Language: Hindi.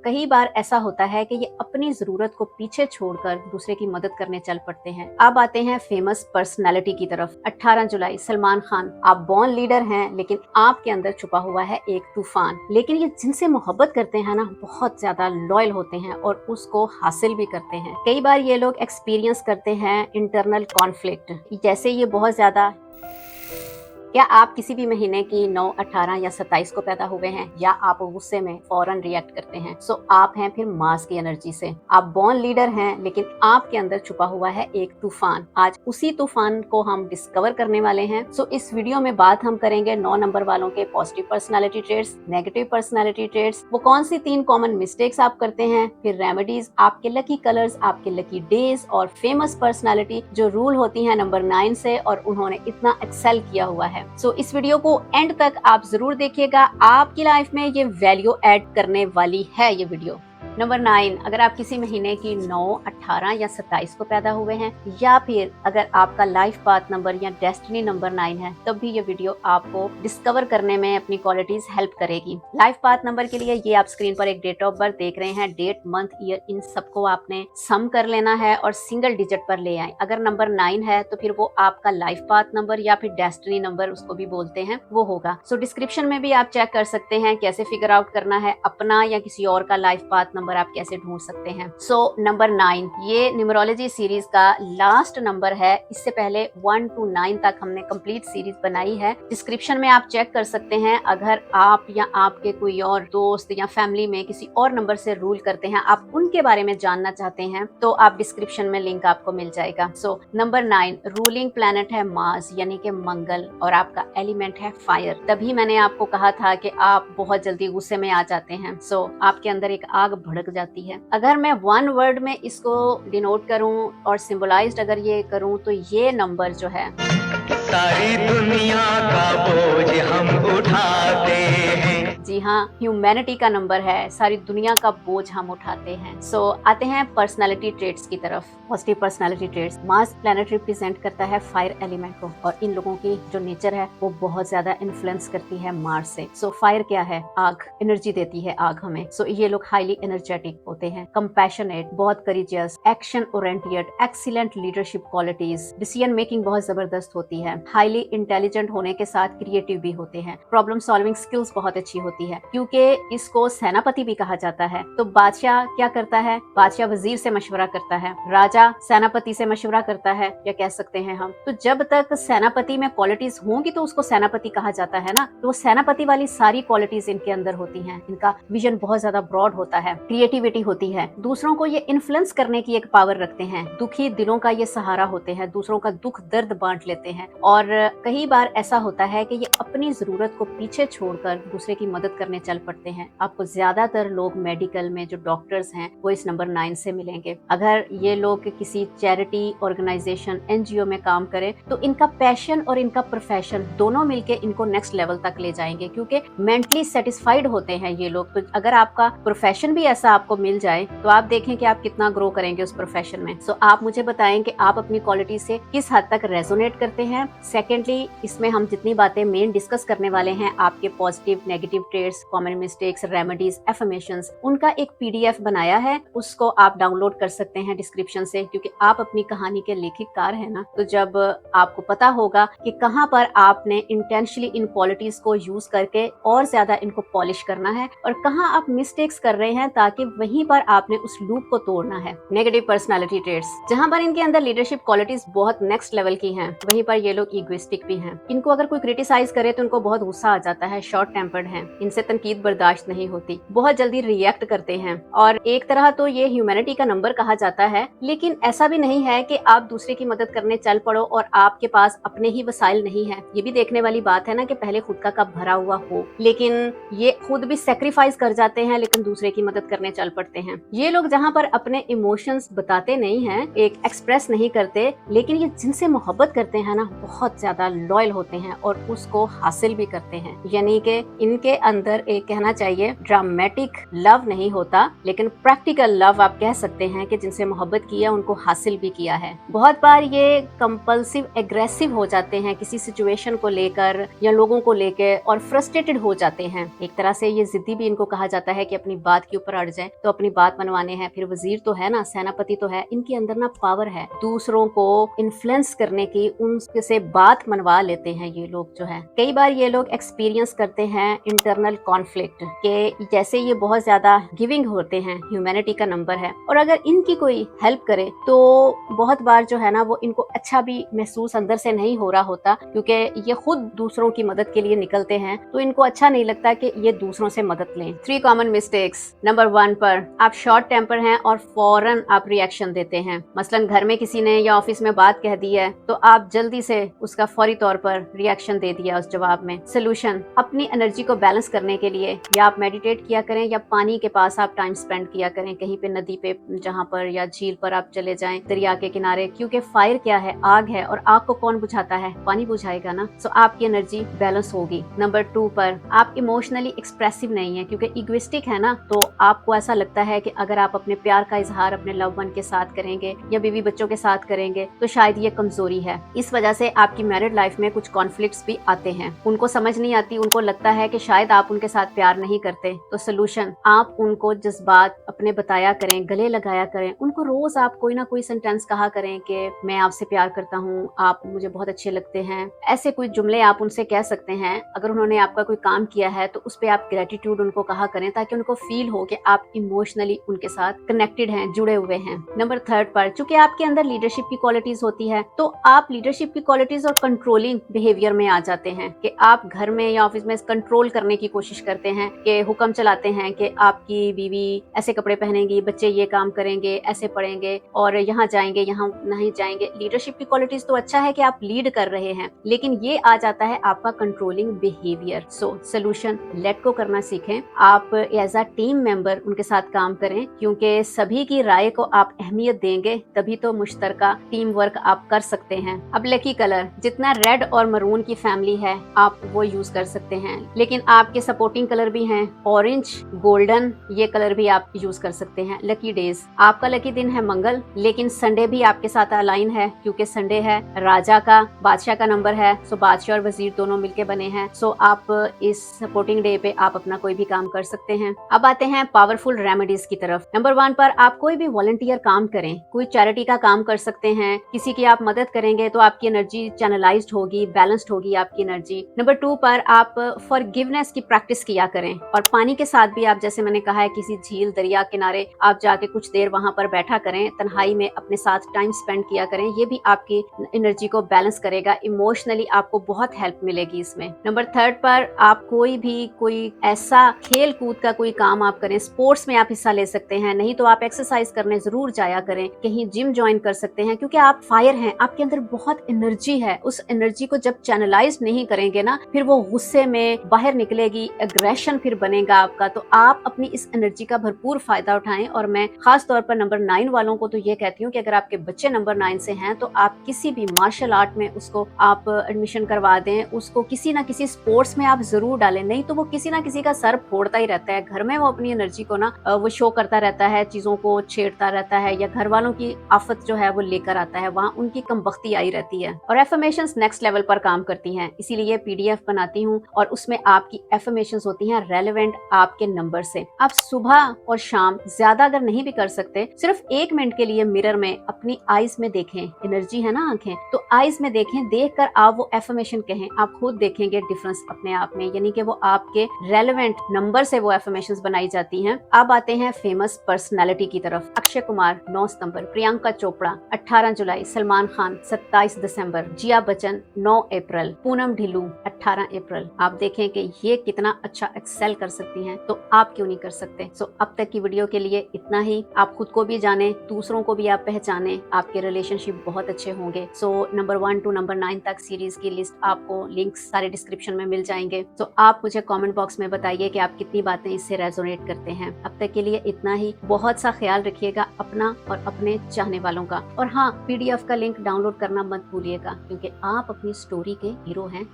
कई बार ऐसा होता है कि ये अपनी जरूरत को पीछे छोड़कर दूसरे की मदद करने चल पड़ते हैं। अब आते हैं फेमस पर्सनालिटी की तरफ। 18 जुलाई, सलमान खान। आप बॉर्न लीडर हैं, लेकिन आपके अंदर छुपा हुआ है एक तूफान। लेकिन ये जिनसे मोहब्बत करते हैं ना, बहुत ज्यादा लॉयल होते हैं और उसको हासिल भी करते हैं। कई बार ये लोग एक्सपीरियंस करते हैं इंटरनल कॉन्फ्लिक्ट, जैसे ये बहुत ज्यादा। क्या आप किसी भी महीने की 9, 18 या 27 को पैदा हुए हैं, या आप गुस्से में फौरन रिएक्ट करते हैं? सो आप हैं फिर मार्स की एनर्जी से। आप बॉर्न लीडर हैं, लेकिन आपके अंदर छुपा हुआ है एक तूफान। आज उसी तूफान को हम डिस्कवर करने वाले हैं। सो इस वीडियो में बात हम करेंगे 9 नंबर वालों के positive personality traits, negative personality traits, वो कौन सी 3 कॉमन मिस्टेक्स आप करते हैं, फिर रेमेडीज, आपके लकी कलर्स, आपके लकी डेज, और फेमस पर्सनैलिटी जो रूल होती है नंबर 9 से और उन्होंने इतना एक्सेल किया हुआ है। सो इस वीडियो को एंड तक आप जरूर देखिएगा, आपकी लाइफ में ये वैल्यू ऐड करने वाली है ये वीडियो। नंबर 9, अगर आप किसी महीने की 9, 18 या 27 को पैदा हुए हैं, या फिर अगर आपका लाइफ पाथ नंबर या डेस्टिनी नंबर 9 है, तब भी ये वीडियो आपको डिस्कवर करने में अपनी क्वालिटीज हेल्प करेगी। लाइफ पाथ नंबर के लिए ये आप स्क्रीन पर एक डेट ऑफ बर्थ देख रहे हैं, डेट, मंथ, ईयर, इन सबको आपने सम कर लेना है और सिंगल डिजिट पर ले आए। अगर नंबर 9 है तो फिर वो आपका लाइफ पाथ नंबर या फिर डेस्टिनी नंबर उसको भी बोलते हैं, वो होगा। सो डिस्क्रिप्शन में भी आप चेक कर सकते हैं कैसे फिगर आउट करना है अपना या किसी और का लाइफ पाथ नंबर आप कैसे ढूंढ सकते हैं। सो नंबर 9 ये न्यूमरोलॉजी सीरीज का लास्ट नंबर है। इससे पहले 1 to 9 तक हमने कंप्लीट सीरीज बनाई है, डिस्क्रिप्शन में आप चेक कर सकते हैं। अगर आप या आपके कोई और दोस्त या फैमिली में किसी और नंबर से रूल करते हैं, आप उनके बारे में जानना चाहते हैं, तो आप डिस्क्रिप्शन में लिंक आपको मिल जाएगा। सो नंबर 9 रूलिंग प्लैनेट है मार्स यानी कि मंगल, और आपका एलिमेंट है फायर। तभी मैंने आपको कहा था कि आप बहुत जल्दी गुस्से में आ जाते हैं। सो आपके अंदर एक आग भड़क जाती है। अगर मैं 1 वर्ड में इसको डिनोट करूं और सिंबलाइज्ड अगर ये करूं, तो ये नंबर जो है, सारी दुनिया का बोझ हम उठाते हैं। जी हाँ, ह्यूमैनिटी का नंबर है, सारी दुनिया का बोझ हम उठाते हैं। सो आते हैं पर्सनालिटी ट्रेट्स की तरफ। Positive personality traits, Mars planet represent करता है फायर एलिमेंट को, और इन लोगों की जो नेचर है वो बहुत ज्यादा इन्फ्लुएंस करती है मार्स से। सो फायर क्या है? आग, एनर्जी देती है आग हमें। सो ये लोग हाईली एनर्जेटिक होते हैं, कंपैशनेट, बहुत courageous, action oriented, excellent leadership qualities, decision making बहुत जबरदस्त होती है, हाईली इंटेलिजेंट होने के साथ क्रिएटिव भी होते हैं, प्रॉब्लम सॉल्विंग स्किल्स बहुत अच्छी होती है, क्योंकि इसको सेनापति भी कहा जाता है। तो बादशाह क्या करता है? बादशाह वजीर से मशवरा करता है, राजा सेनापति से मशवरा करता है, या कह सकते हैं हम। तो जब तक सेनापति में क्वालिटीज होंगी तो उसको सेनापति कहा जाता है ना। तो सेनापति वाली सारी क्वालिटीज इनके अंदर होती हैं। इनका विजन बहुत ज्यादा ब्रॉड होता है, क्रिएटिविटी होती है, दूसरों को ये इन्फ्लुएंस करने की एक पावर रखते हैं, दुखी दिलों का ये सहारा होते हैं, दूसरों का दुख दर्द बांट लेते हैं। और कई बार ऐसा होता है कि ये अपनी जरूरत को पीछे छोड़कर दूसरे की मदद करने चल पड़ते हैं। आपको ज्यादातर लोग मेडिकल में जो डॉक्टर्स हैं वो इस नंबर 9 से मिलेंगे। अगर ये लोग किसी चैरिटी ऑर्गेनाइजेशन, एनजीओ में काम करें, तो इनका पैशन और इनका प्रोफेशन दोनों मिलके इनको नेक्स्ट लेवल तक ले जाएंगे, क्योंकि मेंटली सेटिस्फाइड होते हैं ये लोग। तो अगर आपका प्रोफेशन भी ऐसा आपको मिल जाए तो आप देखें कि आप कितना ग्रो करेंगे उस प्रोफेशन में। सो आप मुझे बताएं कि आप अपनी क्वालिटी से किस हद तक रेजोनेट करते हैं। सेकेंडली, इसमें हम जितनी बातें मेन डिस्कस करने वाले हैं, आपके positive negative traits, common mistakes, remedies, affirmations, उनका एक पीडीएफ बनाया है, उसको आप डाउनलोड कर सकते हैं डिस्क्रिप्शन से, क्योंकि आप अपनी कहानी के लेखककार हैं ना। तो जब आपको पता होगा कि कहां पर आपने इंटेंशनली इन क्वालिटीज को यूज करके और ज्यादा इनको पॉलिश करना है, और कहां आप मिस्टेक्स कर रहे हैं, ताकि वहीं पर आपने उस लूप को तोड़ना है। नेगेटिव पर्सनालिटी ट्रेट्स, जहां पर इनके अंदर लीडरशिप क्वालिटीज बहुत नेक्स्ट लेवल की हैं, वहीं पर ये लोग इगोइस्टिक भी हैं। इनको अगर कोई क्रिटिसाइज करे तो इनको बहुत गुस्सा आ जाता है, शॉर्ट टेम्पर्ड हैं, इनसे तनकीद बर्दाश्त नहीं होती, बहुत जल्दी रिएक्ट करते हैं। और एक तरह तो ये ह्यूमैनिटी का नंबर कहा जाता है, लेकिन ऐसा भी नहीं है कि आप दूसरे की मदद करने चल पड़ो और आपके पास अपने ही वसाइल नहीं है। ये भी देखने वाली बात है ना कि पहले खुद का कप भरा हुआ हो, लेकिन ये खुद भी सेक्रीफाइस कर जाते हैं, लेकिन दूसरे की मदद करने चल पड़ते हैं। ये लोग जहाँ पर अपने इमोशंस बताते नहीं हैं, एक एक्सप्रेस नहीं करते, लेकिन ये जिनसे मोहब्बत करते हैं ना, बहुत ज्यादा लॉयल होते हैं और उसको हासिल भी करते हैं। यानी कि इनके अंदर एक कहना चाहिए ड्रामेटिक लव नहीं होता, लेकिन प्रैक्टिकल लव आप कह सकते हैं कि जिनसे मोहब्बत की है उनको हासिल भी किया है। बहुत बार ये कंपल्सिव एग्रेसिव हो जाते हैं किसी सिचुएशन को लेकर या लोगों को लेकर और फ्रस्ट्रेटेड हो जाते हैं। एक तरह से ये जिद्दी भी इनको कहा जाता है कि अपनी बात के ऊपर अड़ जाए, तो अपनी बात मनवाने हैं। फिर वजीर तो है ना, सेनापति तो है, इनके अंदर ना पावर है दूसरों को इन्फ्लुएंस करने की, उनसे बात मनवा लेते हैं ये लोग जो है। कई बार ये लोग एक्सपीरियंस करते हैं इंटरनल कॉन्फ्लिक्ट के, जैसे ये बहुत ज्यादा गिविंग होते हैं, ह्यूमैनिटी का नंबर है, और अगर इनकी कोई हेल्प करे तो बहुत बार जो है ना वो इनको अच्छा भी महसूस अंदर से नहीं हो रहा होता, क्योंकि ये खुद दूसरों की मदद के लिए निकलते हैं तो इनको अच्छा नहीं लगता कि ये दूसरों से मदद लें। 3 कॉमन मिस्टेक्स। नंबर 1 पर आप शॉर्ट टेम्पर हैं और फौरन आप रिएक्शन देते हैं। मसलन घर में किसी ने या ऑफिस में बात कह दी है तो आप जल्दी से उसका फौरी तौर पर रिएक्शन दे दिया उस जवाब में। सोल्यूशन, अपनी एनर्जी को बैलेंस करने के लिए या आप मेडिटेट किया करें या पानी के पास आप टाइम स्पेंड किया करें, कहीं पे नदी पे जहाँ पर या झील पर आप चले जाएं, दरिया के किनारे, क्योंकि फायर क्या है, आग है, और आग को कौन बुझाता है, पानी बुझाएगा ना। सो आपकी एनर्जी बैलेंस होगी। नंबर 2 पर आप इमोशनली एक्सप्रेसिव नहीं है, क्योंकि इगोइस्टिक है ना, तो आपको ऐसा लगता है कि अगर आप अपने प्यार का इजहार अपने लव वन के साथ करेंगे या बीवी बच्चों के साथ करेंगे तो शायद ये कमजोरी है। इस वजह से आपकी मैरिड लाइफ में कुछ कॉन्फ्लिक्ट्स भी आते हैं। उनको समझ नहीं आती, उनको लगता है कि शायद आप उनके साथ प्यार नहीं करते। तो सोल्यूशन, आप उनको जज्बात अपने बताया करें, गले लगाया करें, उनको रोज आप कोई ना कोई सेंटेंस कहा करें कि मैं आपसे प्यार करता हूँ, आप मुझे बहुत अच्छे लगते हैं। ऐसे कोई जुमले आप उनसे कह सकते हैं। अगर उन्होंने आपका कोई काम किया है तो उस पे आप ग्रेटिट्यूड उनको कहा करें, ताकि उनको फील हो कि आप इमोशनली उनके साथ कनेक्टेड हैं, जुड़े हुए हैं। नंबर 3 पर चूंकि आपके अंदर लीडरशिप की क्वालिटीज होती है तो आप लीडरशिप की क्वालिटीज और कंट्रोलिंग बिहेवियर में आ जाते हैं कि आप घर में या ऑफिस में कंट्रोल करने की कोशिश करते हैं, कि हुक्म चलाते हैं कि आपकी बीवी ऐसे कपड़े पहनेंगी, बच्चे ये काम करेंगे, ऐसे पढ़ेंगे, और यहाँ जाएंगे, यहाँ नहीं जाएंगे। लीडरशिप की क्वालिटीज तो अच्छा है कि आप लीड कर रहे हैं, लेकिन ये आ जाता है आपका controlling behaviour. So solution, let go करना सीखें। आप एज अ टीम मेंबर उनके साथ काम करें, क्योंकि सभी की राय को आप अहमियत देंगे तभी तो मुश्तरका टीम वर्क आप कर सकते हैं। अब लकी कलर, जितना रेड और मरून की फैमिली है आप वो यूज कर सकते हैं, लेकिन आपके सपोर्टिंग कलर भी हैं ऑरेंज, गोल्डन, ये कलर भी आप यूज कर सकते हैं। लकी डेज, आपका लकी दिन है मंगल, लेकिन संडे भी आपके साथ अलाइन है, क्योंकि संडे है राजा का, बादशाह का नंबर है। सो बादशाह और वजीर दोनों मिलके बने हैं। सो आप इस सपोर्टिंग डे पे आप अपना कोई भी काम कर सकते हैं। अब आते हैं पावरफुल रेमेडीज की तरफ। नंबर 1 पर आप कोई भी वॉलंटियर काम करें, कोई चैरिटी का काम कर सकते हैं। किसी की आप मदद करेंगे तो आपकी एनर्जी चैनलाइज्ड होगी, बैलेंस्ड होगी आपकी एनर्जी। नंबर 2 पर आप फॉरगिवनेस की प्रैक्टिस किया करें, और पानी के साथ भी आप, जैसे मैंने कहा है, किसी झील दरिया किनारे आप जाके कुछ देर वहां पर बैठा करें, तन्हाई में अपने साथ टाइम स्पेंड किया करें। ये भी आपकी एनर्जी को बैलेंस करेगा, इमोशनली आपको बहुत हेल्प मिलेगी इसमें। नंबर 3 पर आप कोई ऐसा खेल कूद का कोई काम आप करें, स्पोर्ट्स में आप हिस्सा ले सकते हैं, नहीं तो आप एक्सरसाइज करने जरूर जाया करें, कहीं जिम ज्वाइन कर सकते हैं, क्योंकि आप फायर हैं, आपके अंदर बहुत एनर्जी है। उस एनर्जी को जब चैनलाइज नहीं करेंगे ना, फिर वो गुस्से में बाहर निकलेगी, एग्रेशन फिर बनेगा आपका। तो आप अपनी इस एनर्जी का भरपूर फायदा उठाएं। और मैं खास तौर पर नंबर 9 वालों को तो ये कहती हूँ कि अगर आपके बच्चे नंबर 9 से हैं तो आप किसी भी मार्शल आर्ट में उसको आप एडमिशन करवा दें, उसको किसी ना किसी स्पोर्ट्स में आप जरूर डालें, नहीं तो वो किसी ना किसी का सर फोड़ता ही रहता है। घर में वो अपनी एनर्जी को ना वो शो करता रहता है, चीजों को छेड़ता रहता है, या घर वालों की आफत जो है वो लेकर आता है, वहाँ उनकी कमबख्ती आई रहती है। और एफर्मेशंस नेक्स्ट लेवल पर काम करती हैं, इसीलिए PDF बनाती हूँ और उसमें आपकी एफर्मेशंस होती हैं रेलेवेंट आपके नंबर से। आप सुबह और शाम, ज्यादा अगर नहीं भी कर सकते, सिर्फ 1 मिनट के लिए मिरर में अपनी आईज में देखें, एनर्जी है ना आंखें, तो आईज में देखें, देखकर आप वो एफर्मेशन कहें, आप खुद देखेंगे डिफरेंस अपने आप में, यानी कि वो आपके रेलेवेंट नंबर से वो एफर्मेशंस बनाई जाती हैं। अब आते हैं फेमस पर्सनालिटी की तरफ। अक्षय कुमार 9 सितंबर, प्रियंका चोपड़ा 18 जुलाई, सलमान खान 27 दिसंबर, जिया बच्चन 9 अप्रैल, पूनम ढिल्लू 18 अप्रैल। आप देखें कि ये कितना अच्छा एक्सेल कर सकती हैं, तो आप क्यों नहीं कर सकते। सो अब तक की वीडियो के लिए इतना ही। आप खुद को भी जाने, दूसरों को भी आप पहचाने, आपके रिलेशनशिप बहुत अच्छे होंगे। सो नंबर 1 to नंबर 9 तक सीरीज की लिस्ट आपको लिंक्स सारे डिस्क्रिप्शन में मिल जाएंगे। तो आप मुझे कमेंट बॉक्स में बताइए कि आप कितनी बातें इससे रेजोनेट करते हैं। अब तक के लिए इतना ही। बहुत सा ख्याल रखिएगा अपना और अपने चाहने वालों का। और हाँ, PDF का लिंक डाउनलोड करना मत भूलिएगा, क्योंकि आप अपनी स्टोरी के हीरो हैं।